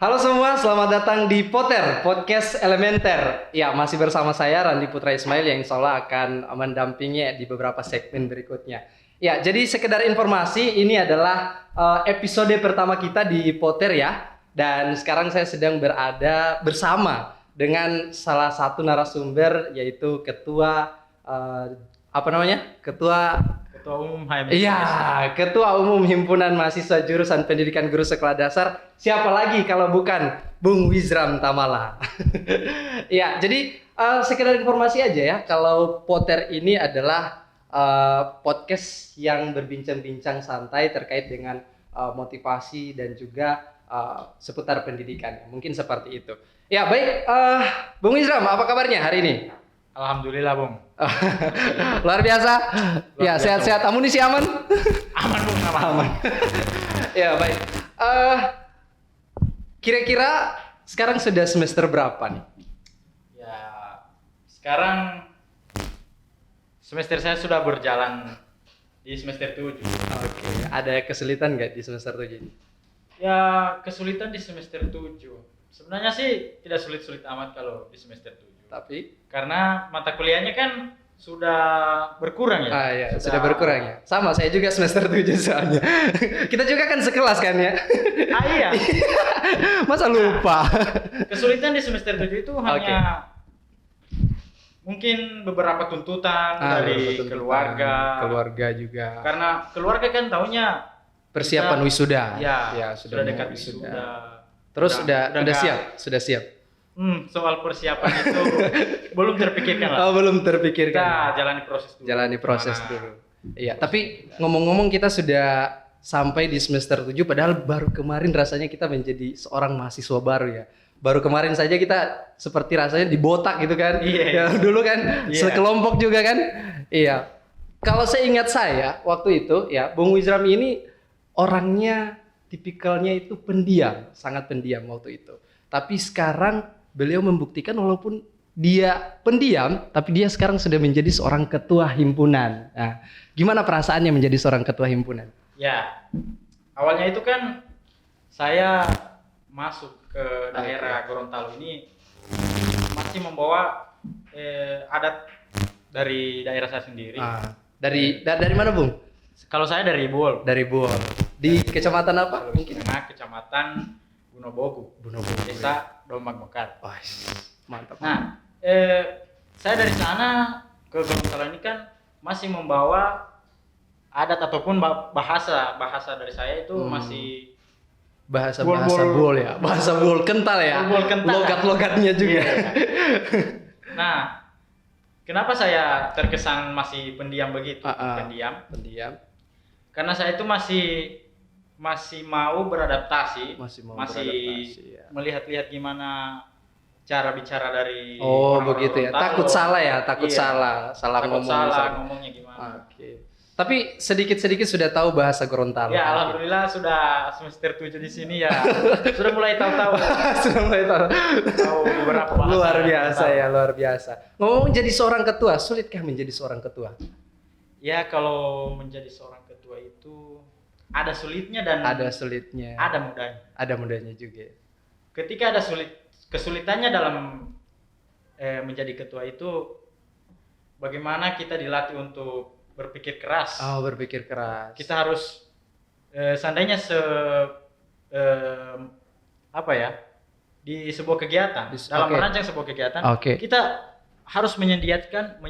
Halo semua, selamat datang di Potter, Podcast Elementer. Ya, masih bersama saya Randi Putra Ismail yang insya Allah akan mendampingi di beberapa segmen berikutnya. Ya, jadi sekedar informasi, ini adalah episode pertama kita di Potter ya. Dan sekarang saya sedang berada bersama dengan salah satu narasumber, yaitu Ketua, Ketua Umum HMS. Iya, Ketua Umum Himpunan Mahasiswa Jurusan Pendidikan Guru Sekolah Dasar. Siapa lagi kalau bukan Bung Wizram Tamala. Ya, jadi sekedar informasi aja ya, kalau Potter ini adalah podcast yang berbincang-bincang santai terkait dengan motivasi dan juga seputar pendidikan. Mungkin seperti itu. Ya, baik, Bung Wizram, apa kabarnya hari ini? Alhamdulillah, Bung. Luar biasa. Ya, sehat-sehat. Amunisi aman? Aman, Bung, aman. Ya, baik. Kira-kira sekarang sudah semester berapa nih? Ya, sekarang semester saya sudah berjalan di semester 7. Oke, ada kesulitan nggak di semester 7 ini? Ya, kesulitan di semester 7. Sebenarnya sih tidak sulit-sulit amat kalau di semester 7. Tapi Karena mata kuliahnya kan sudah berkurang ya. iya, sudah berkurang ya. Sama, saya juga semester 7 soalnya. Kita juga kan sekelas kan ya. Iya. Masa lupa? Kesulitan di semester 7 itu hanya mungkin beberapa tuntutan dari keluarga juga. Karena keluarga kan taunya Persiapan wisuda. Ya, sudah dekat wisuda. wisuda. Terus sudah siap. Soal persiapan itu belum terpikirkan lah. Oh, belum terpikirkan. Kita jalani proses dulu. Iya, tapi ngomong-ngomong kita sudah sampai di semester 7 padahal baru kemarin rasanya kita menjadi seorang mahasiswa baru ya. Baru kemarin saja kita seperti rasanya dibotak gitu kan. Iya. Ya, dulu kan sekelompok juga kan. Iya. Kalau seingat saya waktu itu ya, Bung Wizram ini orangnya tipikalnya itu pendiam, sangat pendiam waktu itu. Tapi sekarang beliau membuktikan walaupun dia pendiam, tapi dia sekarang sudah menjadi seorang ketua himpunan. Nah, gimana perasaannya menjadi seorang ketua himpunan? Ya, awalnya itu kan saya masuk ke daerah Gorontalo ini masih membawa adat dari daerah saya sendiri. Dari mana, Bung? Kalau saya dari Buol. Dari Buol. Di kecamatan apa? Mungkin Kecamatan Bunobogu. Desa Domag Mekar. Wah, mantap. Nah, saya dari sana ke Gorontalo ini kan masih membawa adat ataupun bahasa dari saya itu masih bahasa Buol ya. Bahasa Buol kental ya. Buol kental. Logat-logatnya juga. Iya. Nah, kenapa saya terkesan masih pendiam begitu? Pendiam. Karena saya itu masih mau beradaptasi, ya. melihat-lihat gimana cara bicara dari begitu ya. Takut salah ya, salah ngomongnya gimana. Oke. Tapi sedikit-sedikit sudah tahu bahasa Gorontalo. Ya, alhamdulillah sudah semester 7 di sini ya. Sudah mulai tahu. Tahu beberapa bahasa. Luar biasa. Ngomong jadi seorang ketua, sulitkah menjadi seorang ketua? Ya, kalau menjadi seorang ketua itu ada sulitnya dan ada mudahnya. Ada mudahnya juga. Ketika ada kesulitannya dalam menjadi ketua itu, bagaimana kita dilatih untuk berpikir keras. Berpikir keras. Kita harus seandainya di sebuah kegiatan, dalam merancang sebuah kegiatan, kita harus menyediakan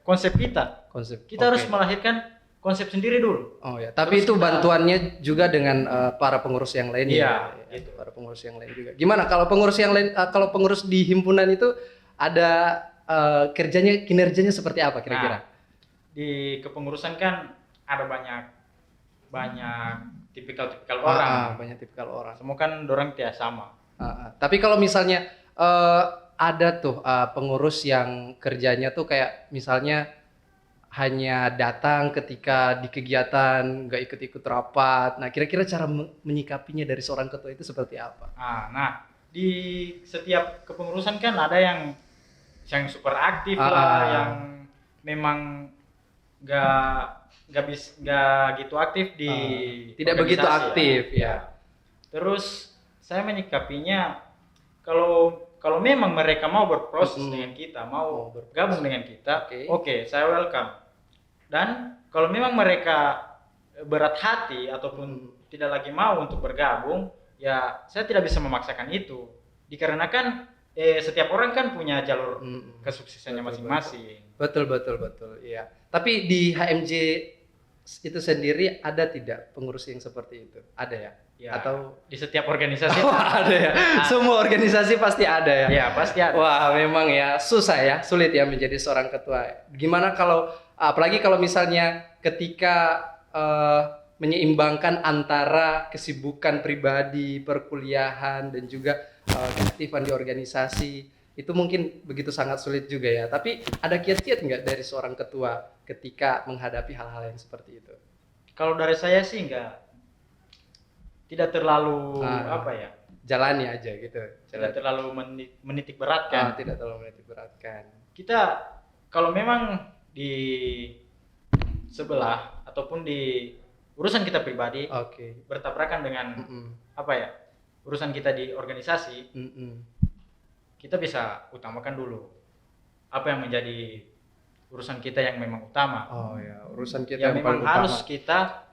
konsep kita. Kita harus melahirkan konsep sendiri dulu. Tapi itu bantuannya juga dengan para pengurus yang lain gitu. Para pengurus yang lain juga. Gimana kalau pengurus yang lain, kalau pengurus di himpunan itu ada kinerjanya seperti apa kira-kira? Di kepengurusan kan ada banyak tipikal orang. Banyak tipikal orang. Semua kan dorang tidak sama. Tapi kalau misalnya ada tuh pengurus yang kerjanya tuh kayak misalnya hanya datang ketika di kegiatan, nggak ikut-ikut rapat. Nah, kira-kira cara menyikapinya dari seorang ketua itu seperti apa? Nah, di setiap kepengurusan kan ada yang super aktif lah, yang memang nggak gitu aktif di tidak begitu aktif ya. Terus saya menyikapinya kalau kalau memang mereka mau berproses dengan kita, mau bergabung dengan kita, oke, saya welcome. Dan kalau memang mereka berat hati ataupun tidak lagi mau untuk bergabung, ya saya tidak bisa memaksakan itu. Dikarenakan setiap orang kan punya jalur kesuksesannya masing-masing. Betul. Iya. Tapi di HMJ itu sendiri ada tidak pengurus yang seperti itu? Ada ya? Ya, atau di setiap organisasi ada ya? Semua organisasi pasti ada ya? Ya, pasti ada. Wah, memang ya susah ya, sulit ya menjadi seorang ketua. Gimana kalau, apalagi kalau misalnya ketika menyeimbangkan antara kesibukan pribadi, perkuliahan, dan juga keaktifan di organisasi, itu mungkin begitu sangat sulit juga ya. Tapi ada kiat-kiat nggak dari seorang ketua ketika menghadapi hal-hal yang seperti itu? Kalau dari saya sih tidak terlalu jalani aja gitu. Tidak terlalu menitik beratkan. Tidak terlalu menitik beratkan. Kita kalau memang di sebelah ataupun di urusan kita pribadi bertabrakan dengan urusan kita di organisasi, kita bisa utamakan dulu apa yang menjadi urusan kita yang memang utama. Urusan kita yang memang harus kita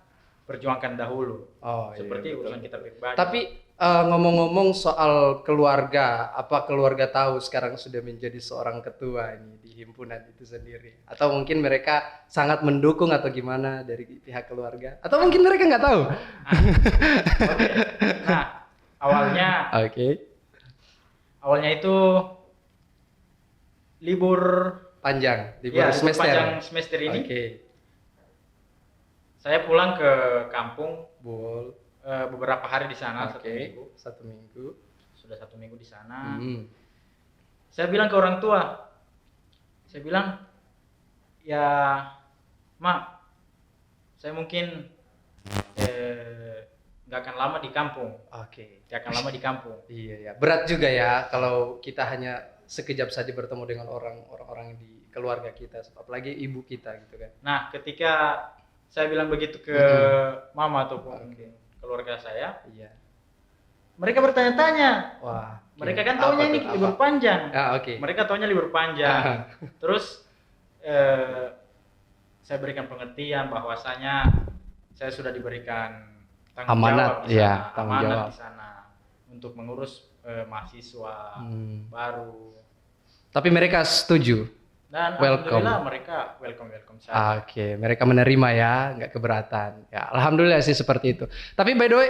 perjuangkan dahulu. Seperti urusan kita pribadi. Tapi ngomong-ngomong soal keluarga, apa keluarga tahu sekarang sudah menjadi seorang ketua ini di himpunan itu sendiri? Atau mungkin mereka sangat mendukung atau gimana dari pihak keluarga? Atau mungkin mereka nggak tahu? Nah, awalnya itu libur panjang semester. Panjang semester ini. Saya pulang ke kampung beberapa hari di sana, 1 minggu. 1 minggu. Sudah 1 minggu di sana. Saya bilang ke orang tua, saya bilang, ya Mak, saya mungkin nggak akan lama di kampung. Nggak akan lama di kampung. Iya. Berat juga ya kalau kita hanya sekejap saja bertemu dengan orang-orang di keluarga kita, apalagi ibu kita gitu kan. Nah, ketika saya bilang begitu ke mama ataupun keluarga saya, mereka bertanya-tanya. Mereka kan taunya ini libur panjang. Mereka taunya libur panjang. Terus saya berikan pengertian bahwasanya saya sudah diberikan tanggung jawab di sana untuk mengurus mahasiswa baru. Tapi mereka setuju. Dan alhamdulillah mereka welcome saja. Mereka menerima ya, nggak keberatan. Ya, alhamdulillah sih seperti itu. Tapi by the way,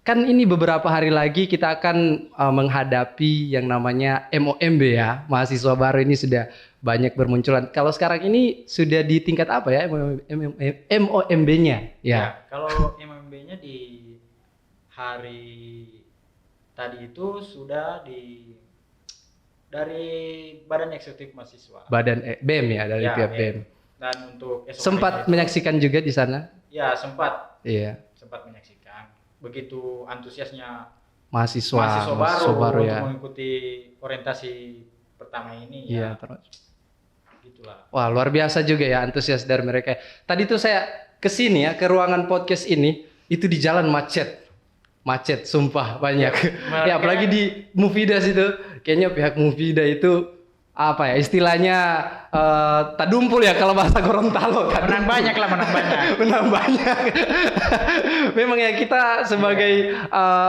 kan ini beberapa hari lagi kita akan menghadapi yang namanya MOMB ya. Mahasiswa baru ini sudah banyak bermunculan. Kalau sekarang ini sudah di tingkat apa ya MOMB-nya? Ya, kalau MOMB-nya di hari tadi itu sudah dari Badan Eksekutif Mahasiswa. BEM ya, dari pihak BEM. Dan untuk sempat menyaksikan juga di sana? Ya, sempat. Iya. Sempat menyaksikan. Begitu antusiasnya mahasiswa baru ya, untuk mengikuti orientasi pertama ini. Iya, gitulah. Wah, luar biasa juga ya antusias dari mereka. Tadi tuh saya kesini ya, ke ruangan podcast ini, itu di jalan macet, sumpah banyak. Ya apalagi di Mufidas itu, kayaknya pihak Mufida itu istilahnya tadumpul ya kalau bahasa Gorontalo kan. Menang banyak. Menang banyak. Memang ya kita sebagai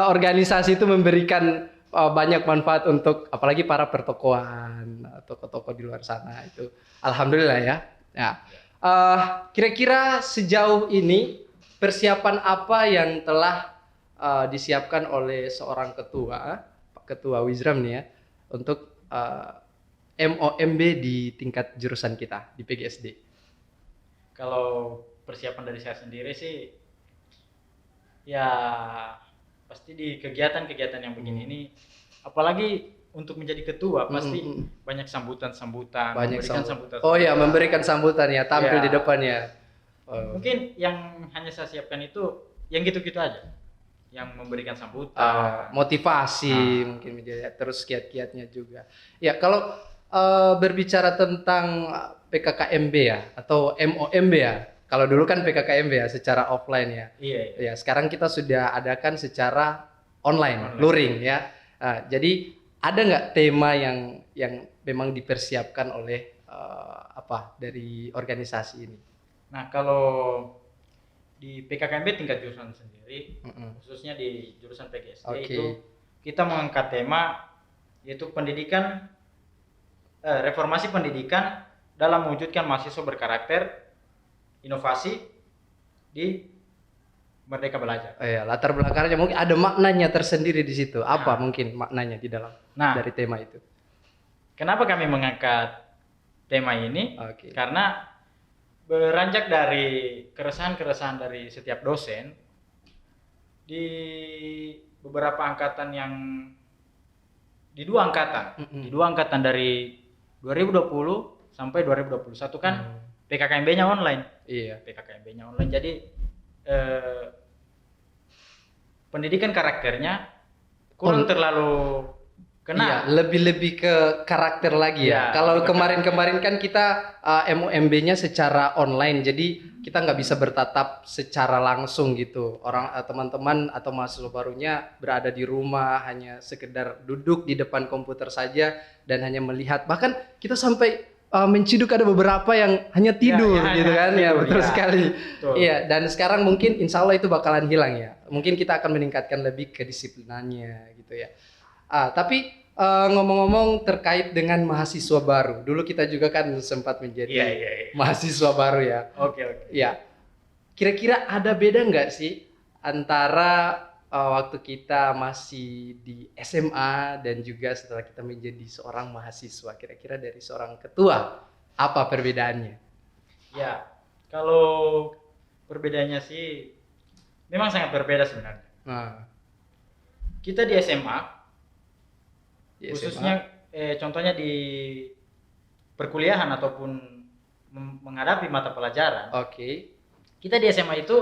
organisasi itu memberikan banyak manfaat untuk apalagi para pertokoan, toko-toko di luar sana itu. Alhamdulillah ya. Kira-kira sejauh ini persiapan apa yang telah disiapkan oleh seorang ketua Wizram nih ya untuk MOMB di tingkat jurusan kita di PGSD? Kalau persiapan dari saya sendiri sih ya pasti di kegiatan-kegiatan yang begini ini, apalagi untuk menjadi ketua pasti banyak sambutan, memberikan sambutan. Memberikan sambutan ya, tampil di depannya. Mungkin yang hanya saya siapkan itu yang gitu-gitu aja, yang memberikan sambutan, motivasi mungkin terus kiat-kiatnya juga. Ya kalau berbicara tentang PKKMB ya atau MOMB ya, Kalau dulu kan PKKMB ya secara offline ya. Iya. Ya, sekarang kita sudah adakan secara online. Luring ya. Jadi ada nggak tema yang memang dipersiapkan oleh dari organisasi ini? Nah, kalau di PKKMB tingkat jurusan sendiri, khususnya di jurusan PGSD itu kita mengangkat tema yaitu pendidikan, reformasi pendidikan dalam mewujudkan mahasiswa berkarakter, inovasi di Merdeka Belajar. Iya, latar belakangnya mungkin ada maknanya tersendiri di situ. Apa mungkin maknanya di dalam dari tema itu? Kenapa kami mengangkat tema ini? Karena beranjak dari keresahan-keresahan dari setiap dosen di beberapa angkatan di dua angkatan dari 2020 sampai 2021 kan PKKMB-nya online. Iya. PKKMB-nya online. Jadi pendidikan karakternya kurang terlalu kena. Iya, lebih ke karakter lagi ya. Kalau kemarin-kemarin kan kita MOMB-nya secara online, jadi kita nggak bisa bertatap secara langsung gitu. Teman-teman atau mahasiswa barunya berada di rumah, hanya sekedar duduk di depan komputer saja dan hanya melihat. Bahkan kita sampai menciduk ada beberapa yang hanya tidur gitu kan. Ya, betul sekali. Iya, dan sekarang mungkin insya Allah itu bakalan hilang ya. Mungkin kita akan meningkatkan lebih kedisiplinannya gitu ya. Tapi ngomong-ngomong terkait dengan mahasiswa baru, dulu kita juga kan sempat menjadi mahasiswa baru ya. Oke. Ya, kira-kira ada beda nggak sih antara waktu kita masih di SMA dan juga setelah kita menjadi seorang mahasiswa? Kira-kira dari seorang ketua, apa perbedaannya? Ya, kalau perbedaannya sih memang sangat berbeda sebenarnya. Kita di SMA, khususnya contohnya di perkuliahan ataupun menghadapi mata pelajaran. Kita di SMA itu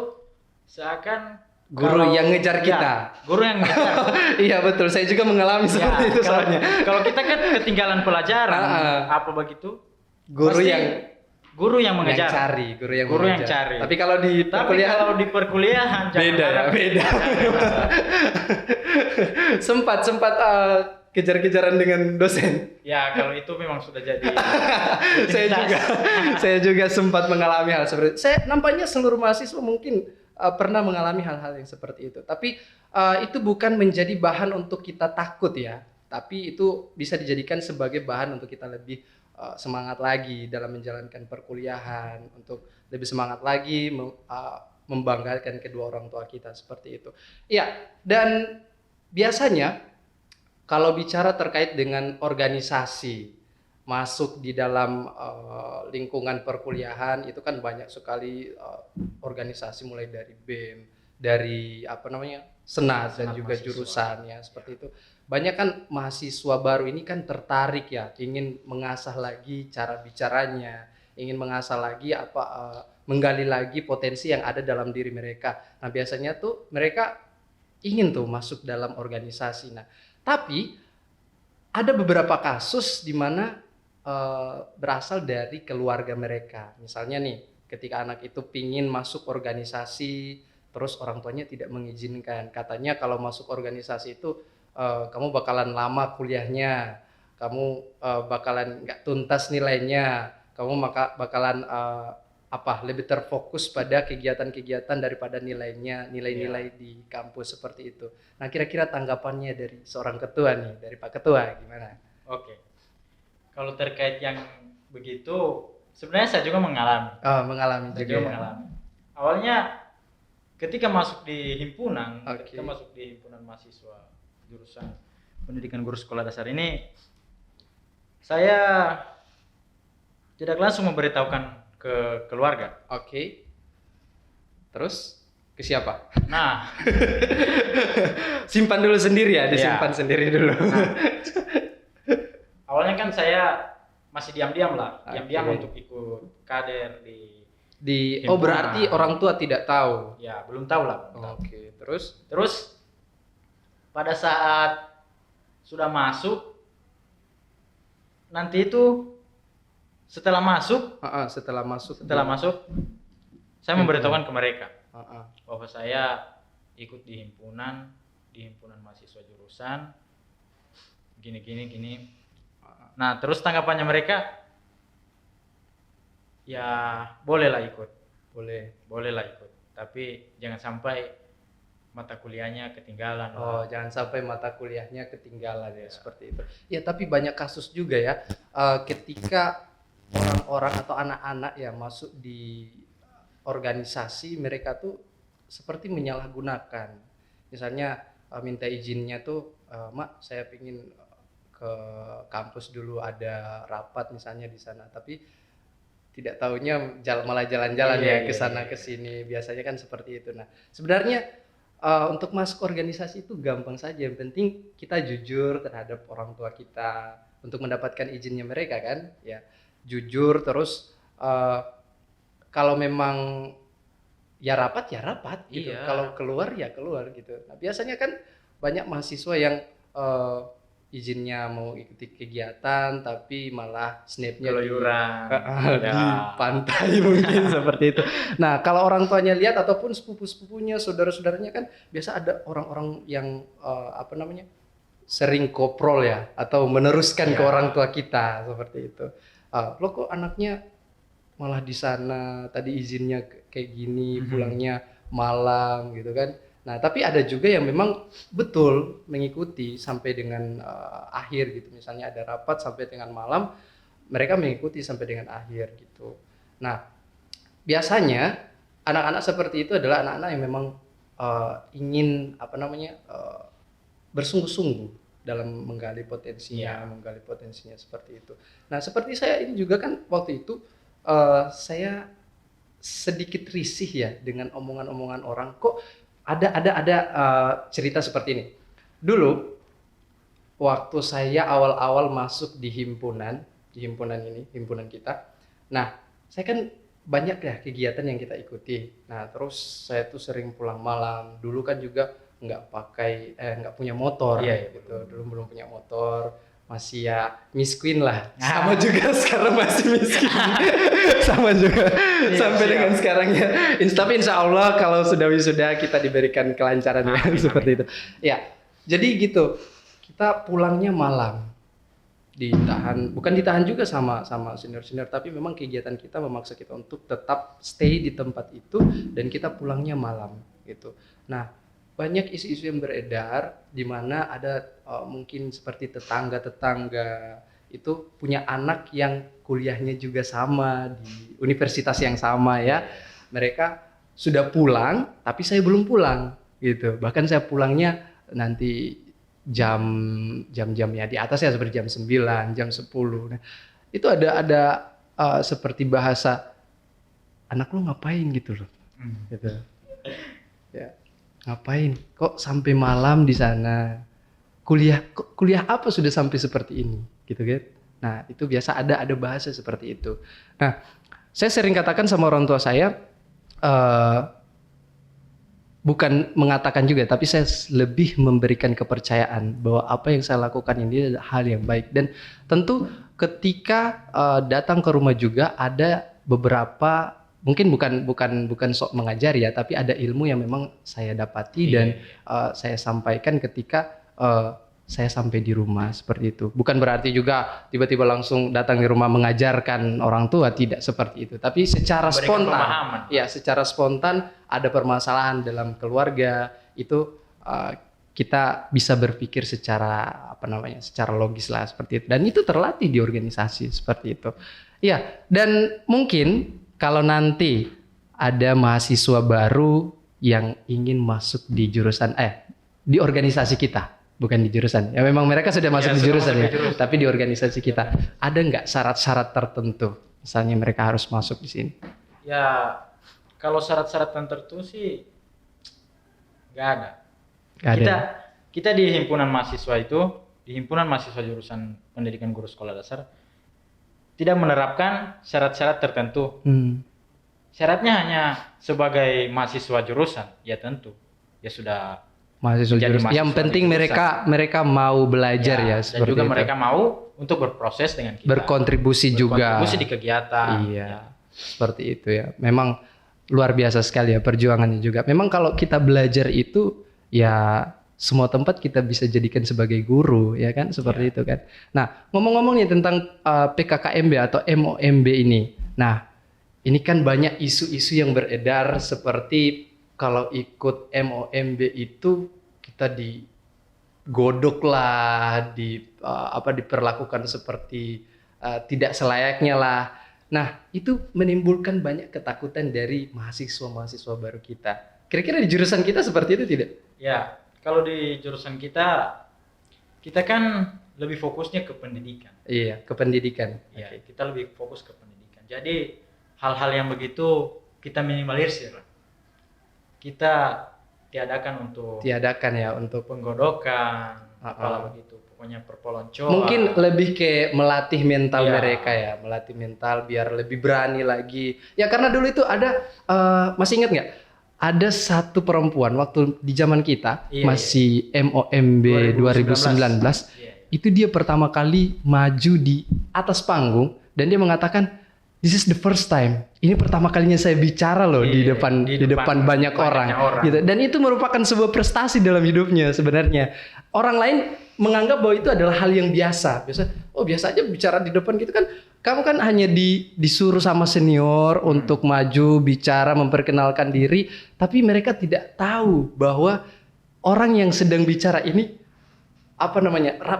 seakan guru yang ngejar kita. Guru yang ngejar. Iya betul, saya juga mengalami seperti itu soalnya. Kalau kita kan ketinggalan pelajaran, apa begitu? Guru yang mengejar. Guru yang cari. Tapi kalau di perkuliahan beda. sempat kejar-kejaran dengan dosen. Ya, kalau itu memang sudah jadi. saya juga sempat mengalami hal seperti itu. Saya nampaknya seluruh mahasiswa mungkin pernah mengalami hal-hal yang seperti itu. Tapi itu bukan menjadi bahan untuk kita takut ya. Tapi itu bisa dijadikan sebagai bahan untuk kita lebih semangat lagi dalam menjalankan perkuliahan, untuk lebih semangat lagi membanggakan kedua orang tua kita seperti itu. Iya, dan biasanya kalau bicara terkait dengan organisasi masuk di dalam lingkungan perkuliahan itu kan banyak sekali organisasi, mulai dari BEM, dari Senat dan juga mahasiswa. Jurusan ya seperti itu. Banyak kan mahasiswa baru ini kan tertarik ya, ingin mengasah lagi cara bicaranya, ingin mengasah lagi menggali lagi potensi yang ada dalam diri mereka. Nah, biasanya tuh mereka ingin tuh masuk dalam organisasi. Nah, tapi ada beberapa kasus di mana berasal dari keluarga mereka. Misalnya nih, ketika anak itu pingin masuk organisasi, terus orang tuanya tidak mengizinkan. Katanya kalau masuk organisasi itu kamu bakalan lama kuliahnya, kamu bakalan nggak tuntas nilainya, kamu bakalan lebih terfokus pada kegiatan-kegiatan daripada nilai-nilai di kampus seperti itu. Nah, kira-kira tanggapannya dari seorang ketua nih, dari Pak Ketua gimana? Oke. Kalau terkait yang begitu, sebenarnya saya juga mengalami. Mengalami juga. Mengalami. Awalnya ketika masuk di himpunan, mahasiswa jurusan pendidikan guru sekolah dasar ini, saya tidak langsung memberitahukan ke keluarga. Terus ke siapa? Nah, simpan dulu sendiri ya, disimpan sendiri dulu. Nah, awalnya kan saya masih diam-diam untuk ikut kader di himpunan. Berarti orang tua tidak tahu. Ya, belum tahu lah. Terus pada saat sudah masuk, nanti itu setelah masuk saya memberitahukan ke mereka Heeh. bahwa saya ikut di himpunan mahasiswa jurusan gini. Nah, terus tanggapannya mereka, ya bolehlah ikut, bolehlah ikut, tapi jangan sampai mata kuliahnya ketinggalan. Oh, jangan sampai mata kuliahnya ketinggalan ya, seperti itu. Ya, tapi banyak kasus juga ya, ketika orang-orang atau anak-anak ya masuk di organisasi, mereka tuh seperti menyalahgunakan. Misalnya minta izinnya tuh, Mak, saya pingin ke kampus dulu, ada rapat misalnya di sana, tapi tidak tahunya malah jalan-jalan ya ke sana ke sini. Biasanya kan seperti itu. Nah, sebenarnya untuk masuk organisasi itu gampang saja, yang penting kita jujur terhadap orang tua kita untuk mendapatkan izinnya mereka kan, ya jujur. Terus kalau memang ya rapat gitu, kalau keluar ya keluar gitu. Nah, biasanya kan banyak mahasiswa yang izinnya mau ikuti kegiatan tapi malah snapnya di pantai mungkin seperti itu. Nah, kalau orang tuanya lihat ataupun sepupu-sepupunya, saudara-saudaranya kan biasa ada orang-orang yang sering koprol ya, atau meneruskan ke orang tua kita seperti itu. Lo kok anaknya malah di sana, tadi izinnya kayak gini, pulangnya malam gitu kan. Nah, tapi ada juga yang memang betul mengikuti sampai dengan akhir gitu. Misalnya ada rapat sampai dengan malam, mereka mengikuti sampai dengan akhir gitu. Nah, biasanya anak-anak seperti itu adalah anak-anak yang memang ingin bersungguh-sungguh dalam menggali potensinya seperti itu. Nah, seperti saya ini juga kan waktu itu saya sedikit risih ya dengan omongan-omongan orang. Kok ada cerita seperti ini. Dulu waktu saya awal-awal masuk di himpunan kita. Nah, saya kan banyak ya kegiatan yang kita ikuti. Nah, terus saya tuh sering pulang malam. Dulu kan juga nggak punya motor gitu. Dulu belum punya motor, masih ya miskin lah. Sama juga sekarang masih miskin. Sama juga sampai dengan sekarang ya. Tapi insya Allah kalau sudah wisuda kita diberikan kelancaran seperti itu. Ya, jadi gitu. Kita pulangnya malam. Bukan ditahan juga sama senior-senior, tapi memang kegiatan kita memaksa kita untuk tetap stay di tempat itu dan kita pulangnya malam gitu. Nah, banyak isu-isu yang beredar di mana ada mungkin seperti tetangga itu punya anak yang kuliahnya juga sama di universitas yang sama ya. Mereka sudah pulang tapi saya belum pulang gitu. Bahkan saya pulangnya nanti jam-jamnya di atas ya, seperti jam 9, jam 10. Nah, itu ada seperti bahasa, anak lu ngapain gitu loh. Gitu. Ya. Ngapain? Kok sampai malam di sana? Kuliah apa sudah sampai seperti ini? Gitu kan? Nah, itu biasa ada bahasa seperti itu. Nah, saya sering katakan sama orang tua saya, bukan mengatakan juga, tapi saya lebih memberikan kepercayaan bahwa apa yang saya lakukan ini adalah hal yang baik. Dan tentu ketika datang ke rumah juga ada beberapa, mungkin bukan sok mengajar ya, tapi ada ilmu yang memang saya dapati dan saya sampaikan ketika saya sampai di rumah seperti itu. Bukan berarti juga tiba-tiba langsung datang di rumah mengajarkan orang tua, tidak seperti itu. Tapi secara spontan, ya secara spontan ada permasalahan dalam keluarga itu kita bisa berpikir secara secara logis lah seperti itu. Dan itu terlatih di organisasi seperti itu. Ya, dan mungkin kalau nanti ada mahasiswa baru yang ingin masuk di jurusan di organisasi kita, bukan di jurusan. Ya memang mereka sudah masuk di jurusan ya, tapi di organisasi kita ada nggak syarat-syarat tertentu? Misalnya mereka harus masuk di sini. Ya, kalau syarat-syarat tertentu sih nggak ada. Kita di himpunan mahasiswa itu, di himpunan mahasiswa jurusan pendidikan guru sekolah dasar, tidak menerapkan syarat-syarat tertentu. Syaratnya hanya sebagai mahasiswa jurusan, ya tentu, ya sudah mahasiswa jurusan. Yang penting mereka mau belajar ya dan juga itu. Mereka mau untuk berproses dengan kita, berkontribusi juga, di kegiatan. Iya, seperti itu ya. Memang luar biasa sekali ya perjuangannya juga. Memang kalau kita belajar itu ya semua tempat kita bisa jadikan sebagai guru ya kan seperti itu kan. Nah ngomong-ngomong nih tentang PKKMB atau MOMB ini. Nah ini kan banyak isu-isu yang beredar seperti kalau ikut MOMB itu kita digodok lah, diperlakukan seperti tidak selayaknya lah. Nah, itu menimbulkan banyak ketakutan dari mahasiswa-mahasiswa baru kita. Kira-kira di jurusan kita seperti itu tidak? Ya, kalau di jurusan kita kan lebih fokusnya ke pendidikan. Iya, ke pendidikan. Ya, kita lebih fokus ke pendidikan. Jadi hal-hal yang begitu kita minimalisir. Kita tiadakan ya untuk penggodokan, apalah begitu. Pokoknya perpeloncoan. Mungkin lebih kayak melatih mental mereka ya, melatih mental biar lebih berani lagi. Ya karena dulu itu ada, masih ingat nggak? Ada satu perempuan waktu di zaman kita masih MOMB 2019, itu dia pertama kali maju di atas panggung dan dia mengatakan, "This is the first time. Ini pertama kalinya saya bicara loh di depan banyak orang." Gitu. Dan itu merupakan sebuah prestasi dalam hidupnya sebenarnya. Orang lain menganggap bahwa itu adalah hal yang biasa. Biasa aja bicara di depan gitu kan. Kamu kan hanya disuruh sama senior untuk maju, bicara, memperkenalkan diri, tapi mereka tidak tahu bahwa orang yang sedang bicara ini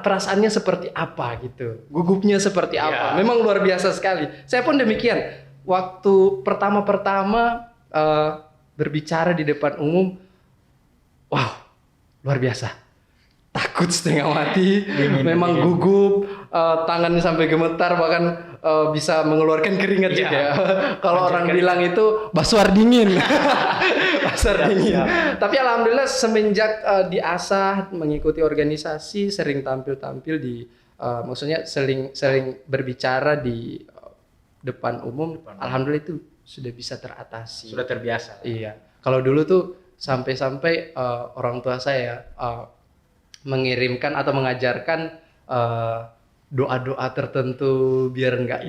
perasaannya seperti apa gitu, gugupnya seperti apa. Memang luar biasa sekali. Saya pun demikian. Waktu pertama berbicara di depan umum, wow, luar biasa. Takut setengah mati, memang gugup, tangannya sampai gemetar, bahkan bisa mengeluarkan keringat juga. Kalau orang bilang itu basuar dingin, dingin. Tapi alhamdulillah semenjak diasah mengikuti organisasi, sering tampil di, maksudnya sering berbicara di depan umum. Alhamdulillah itu sudah bisa teratasi. Sudah terbiasa. Iya. Kalau dulu tuh sampai orang tua saya mengirimkan atau mengajarkan doa-doa tertentu biar nggak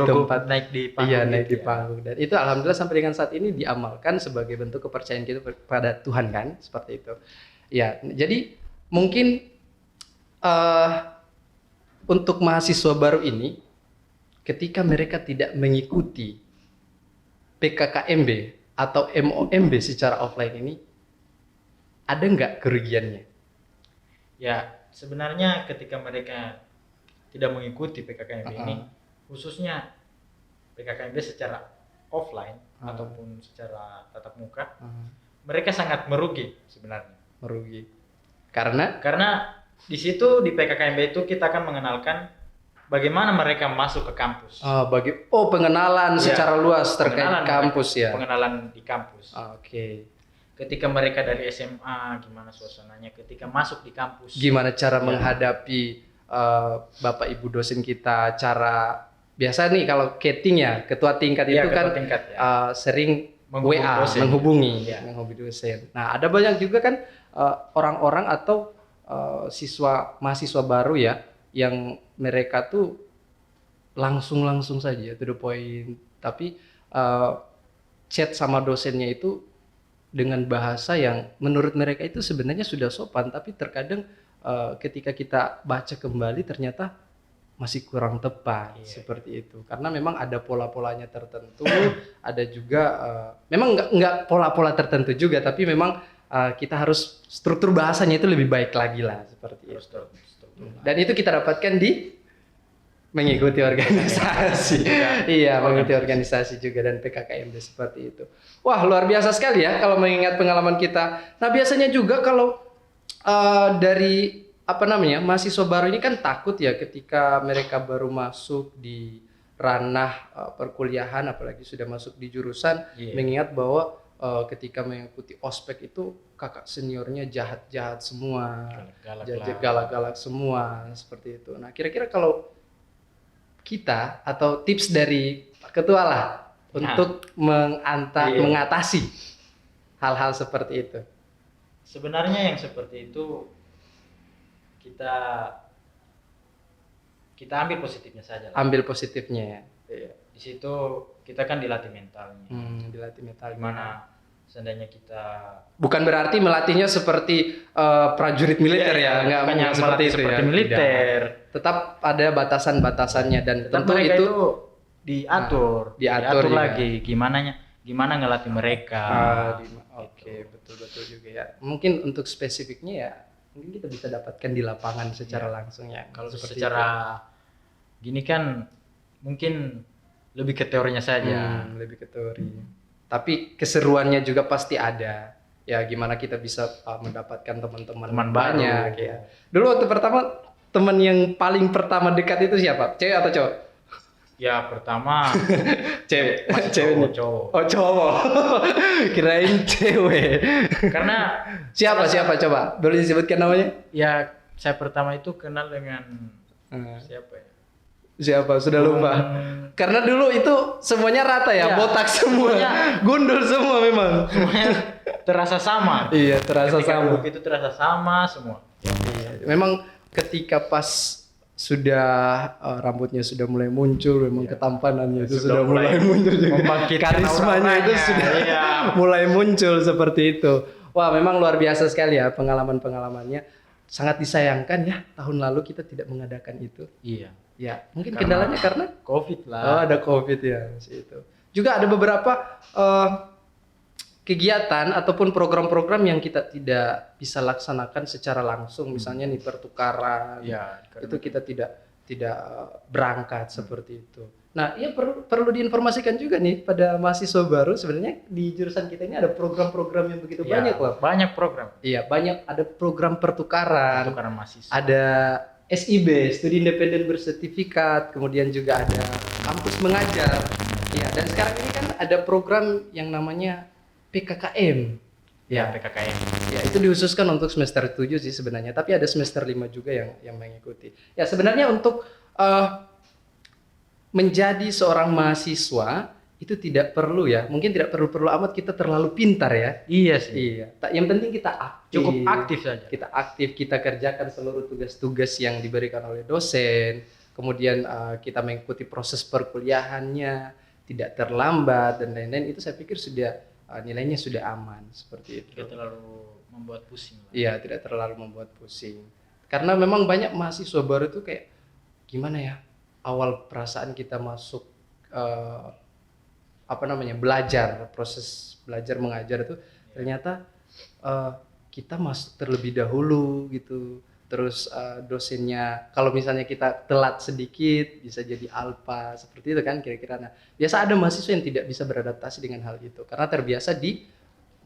gugup naik di panggung. Iya, naik di panggung. Dan itu alhamdulillah sampai dengan saat ini diamalkan sebagai bentuk kepercayaan kita pada Tuhan kan, seperti itu. Ya, jadi mungkin untuk mahasiswa baru ini ketika mereka tidak mengikuti PKKMB atau MOMB secara offline ini, ada nggak kerugiannya? Ya, sebenarnya ketika mereka tidak mengikuti PKKMB ini, khususnya PKKMB secara offline ataupun secara tatap muka, mereka sangat merugi sebenarnya. Merugi. Karena di situ di PKKMB itu kita akan mengenalkan bagaimana mereka masuk ke kampus. Pengenalan secara luas terkait kampus ya. Pengenalan di kampus. Oke. Ketika mereka dari SMA, gimana suasananya ketika masuk di kampus. Gimana cara menghadapi Bapak Ibu dosen kita, cara biasa nih kalau keting ya, ketua tingkat itu kan sering menghubungi dosen. Nah, ada banyak juga kan orang-orang atau mahasiswa baru ya yang mereka tuh langsung saja to the point, tapi chat sama dosennya itu dengan bahasa yang menurut mereka itu sebenarnya sudah sopan, tapi terkadang ketika kita baca kembali ternyata masih kurang tepat. Seperti itu. Karena memang ada pola-polanya tertentu, ada juga memang nggak pola-pola tertentu juga, tapi memang kita harus struktur bahasanya itu lebih baik lagi lah seperti itu. Dan itu kita dapatkan di mengikuti organisasi. Mengikuti organisasi juga dan PKKMB seperti itu. Wah, luar biasa sekali ya kalau mengingat pengalaman kita. Nah, biasanya juga kalau dari mahasiswa baru ini kan takut ya ketika mereka baru masuk di ranah perkuliahan, apalagi sudah masuk di jurusan, mengingat bahwa ketika mengikuti ospek itu kakak seniornya jahat-jahat semua, galak-galak semua seperti itu. Nah, kira-kira kalau kita atau tips dari Pak Ketua lah untuk mengatasi hal-hal seperti itu. Sebenarnya yang seperti itu kita ambil positifnya saja lah. Ambil positifnya ya. Di situ kita kan dilatih mentalnya. Dilatih mental. Gimana seandainya kita bukan berarti melatihnya seperti prajurit militer ya, bukannya seperti itu seperti ya. militer. Tidak. Tetap ada batasan-batasannya dan Tetap tentu mereka itu diatur diatur juga. lagi gimana ngelatih mereka. Oke, betul juga ya. Mungkin untuk spesifiknya ya mungkin kita bisa dapatkan di lapangan secara langsung ya. Kalau seperti secara gini kan mungkin lebih ke teorinya saja. lebih ke teori. Tapi keseruannya juga pasti ada. Ya gimana kita bisa mendapatkan teman-teman banyak baru. ya. Dulu waktu pertama teman yang paling pertama dekat itu siapa? Cewek atau cowok? Ya pertama Cewek. masih Cewek. cowok. Oh cowok. Kirain cewek. Karena Siapa coba? Boleh disebutkan namanya? ya saya pertama itu kenal dengan siapa ya? Siapa? Sudah lupa. Karena dulu itu semuanya rata ya, Iya, botak semua, gundul semua memang. Semuanya terasa sama. Iya, terasa Ketika sama. duduk itu terasa sama semua. Iya. Memang ketika pas sudah rambutnya sudah mulai muncul, memang ketampanannya itu sudah mulai muncul juga. Membangkitkan Karismanya itu auranya. sudah mulai muncul seperti itu. Wah, memang luar biasa sekali ya pengalaman-pengalamannya. Sangat disayangkan ya tahun lalu kita tidak mengadakan itu. Iya. Ya, mungkin kendalanya karena COVID lah. Oh, ada COVID ya, masih itu. Juga ada beberapa kegiatan ataupun program-program yang kita tidak bisa laksanakan secara langsung, misalnya nih pertukaran. Ya, Itu kita tidak berangkat seperti itu. Nah, ya perlu diinformasikan juga nih pada mahasiswa baru, sebenarnya di jurusan kita ini ada program-program yang begitu banyak loh. Banyak program. Iya, banyak, ada program pertukaran. Pertukaran mahasiswa. Ada SIB, studi independen bersertifikat, kemudian juga ada kampus mengajar. Ya, dan sekarang ini kan ada program yang namanya PKKM. Ya, PKKM. Ya, itu dihususkan untuk semester 7 sih sebenarnya, tapi ada semester 5 juga yang mengikuti. Ya, sebenarnya untuk menjadi seorang mahasiswa itu tidak perlu ya, mungkin tidak perlu amat kita terlalu pintar ya. Iya sih. Iya, yang penting kita aktif. Cukup aktif saja. Kita aktif, kita kerjakan seluruh tugas-tugas yang diberikan oleh dosen. Kemudian kita mengikuti proses perkuliahannya, tidak terlambat dan lain-lain. Itu saya pikir sudah nilainya sudah aman seperti itu. Tidak terlalu membuat pusing. Iya, tidak terlalu membuat pusing. Karena memang banyak mahasiswa baru itu kayak gimana ya? Awal perasaan kita masuk belajar, proses belajar mengajar itu ternyata kita masuk terlebih dahulu gitu. Terus dosennya kalau misalnya kita telat sedikit bisa jadi alfa seperti itu kan kira-kira. Nah, biasa ada mahasiswa yang tidak bisa beradaptasi dengan hal itu karena terbiasa di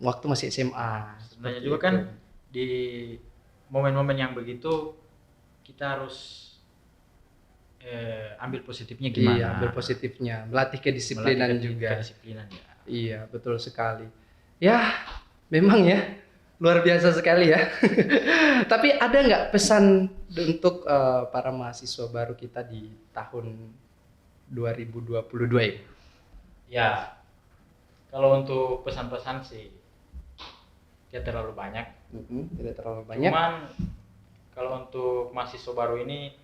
waktu masih SMA. Sebenarnya juga kan di momen-momen yang begitu kita harus ambil positifnya gimana? Iya, ambil positifnya, melatih kedisiplinan juga. Kedisiplinan ya. Iya, betul sekali. Ya, memang ya luar biasa sekali ya. Tapi ada nggak pesan untuk para mahasiswa baru kita di tahun 2022 ini? Ya, kalau untuk pesan-pesan sih tidak terlalu banyak. Tidak terlalu banyak. Cuman kalau untuk mahasiswa baru ini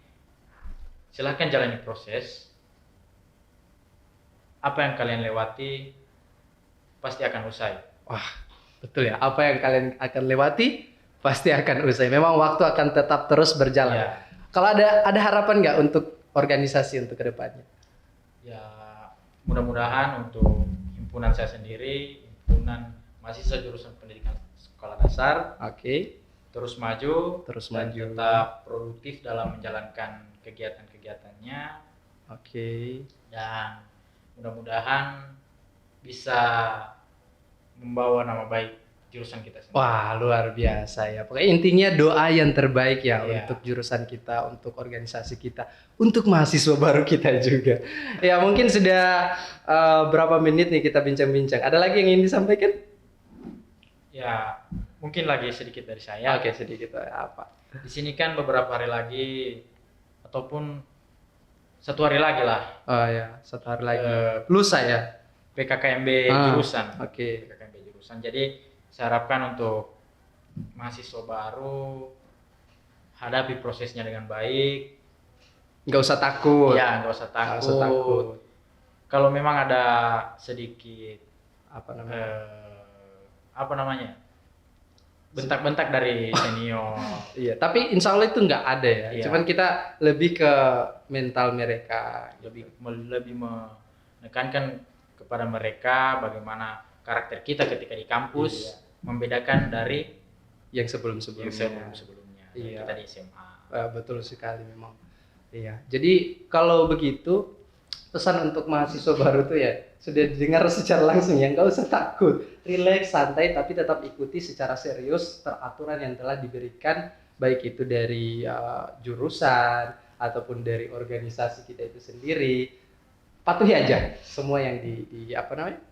silahkan jalani proses. Apa yang kalian lewati pasti akan usai. Wah, betul ya. Apa yang kalian akan lewati pasti akan usai. Memang waktu akan tetap terus berjalan. Ya. Kalau ada harapan nggak untuk organisasi untuk kedepannya? Ya, mudah-mudahan untuk himpunan saya sendiri, himpunan mahasiswa jurusan pendidikan sekolah dasar, terus maju, dan tetap produktif dalam menjalankan kegiatan-kegiatannya. Dan mudah-mudahan bisa membawa nama baik jurusan kita sendiri. Wah, luar biasa ya. Pokoknya intinya doa yang terbaik ya untuk jurusan kita, untuk organisasi kita, untuk mahasiswa baru kita juga. Ya, mungkin sudah berapa menit nih kita bincang-bincang. Ada lagi yang ingin disampaikan? Ya, mungkin lagi sedikit dari saya. Oke, sedikit apa? Di sini kan beberapa hari lagi ataupun 1 hari lagi lah. Oh ya, 1 hari lagi. Lusa ya. PKKMB jurusan. PKKMB jurusan. Jadi saya harapkan untuk mahasiswa baru hadapi prosesnya dengan baik. Nggak usah takut. Ya, nggak usah takut. kalau memang ada sedikit apa namanya, bentak-bentak dari senior. Iya, tapi insya Allah itu nggak ada ya. Iya. Cuman kita lebih ke mental mereka, lebih menekankan kepada mereka bagaimana karakter kita ketika di kampus, Iya. membedakan dari yang sebelum-sebelumnya. Iya. Iya. Kita di SMA. Betul sekali memang. Iya. Jadi kalau begitu pesan untuk mahasiswa baru tuh ya sudah didengar secara langsung ya, nggak usah takut, relax, santai, tapi tetap ikuti secara serius peraturan yang telah diberikan, baik itu dari jurusan ataupun dari organisasi kita itu sendiri. Patuhi aja semua yang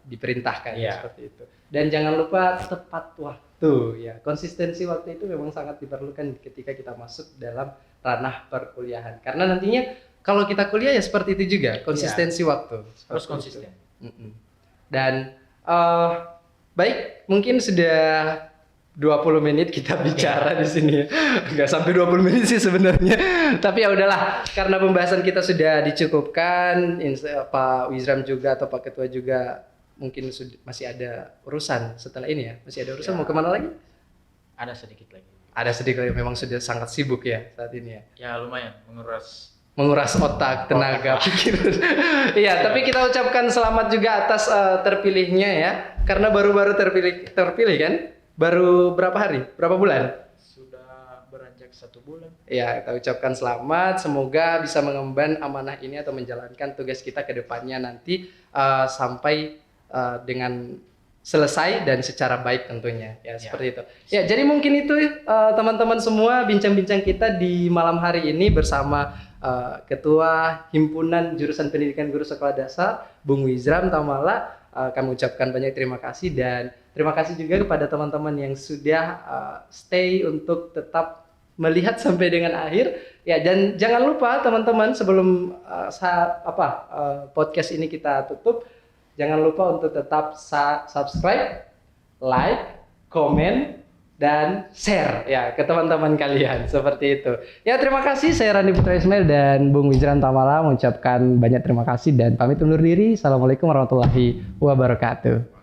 diperintahkan Iya. seperti itu. Dan jangan lupa tepat waktu ya. Konsistensi waktu itu memang sangat diperlukan ketika kita masuk dalam ranah perkuliahan. Karena nantinya kalau kita kuliah ya seperti itu juga, konsistensi waktu. Harus Seperti konsisten. itu. Dan baik, mungkin sudah 20 menit kita bicara di sini ya. Enggak sampai 20 menit sih sebenarnya. Tapi ya udahlah, karena pembahasan kita sudah dicukupkan, Pak Wizram juga atau Pak Ketua juga mungkin masih ada urusan setelah ini ya. Masih ada urusan, Ya. mau kemana lagi? Ada sedikit lagi. Ada sedikit, memang sudah sangat sibuk ya saat ini ya. Ya lumayan Menguras otak, tenaga, pikiran. Iya, tapi kita ucapkan selamat juga atas terpilihnya ya. Karena baru-baru terpilih kan? Baru berapa hari? Berapa bulan? Sudah beranjak 1 bulan. Ya, kita ucapkan selamat. Semoga bisa mengemban amanah ini atau menjalankan tugas kita ke depannya nanti sampai dengan selesai dan secara baik tentunya. Ya, seperti itu. Ya, jadi mungkin itu teman-teman semua bincang-bincang kita di malam hari ini bersama Ketua Himpunan Jurusan Pendidikan Guru Sekolah Dasar, Bung Wizram Tamala. Kami ucapkan banyak terima kasih dan terima kasih juga kepada teman-teman yang sudah stay untuk tetap melihat sampai dengan akhir. Ya, dan jangan lupa teman-teman sebelum podcast ini kita tutup, jangan lupa untuk tetap subscribe, like, komen, dan share ya ke teman-teman kalian seperti itu. Ya, terima kasih, saya Randi Putra Ismail dan Bung Wizram Tamala mengucapkan banyak terima kasih dan pamit undur diri. Assalamualaikum warahmatullahi wabarakatuh.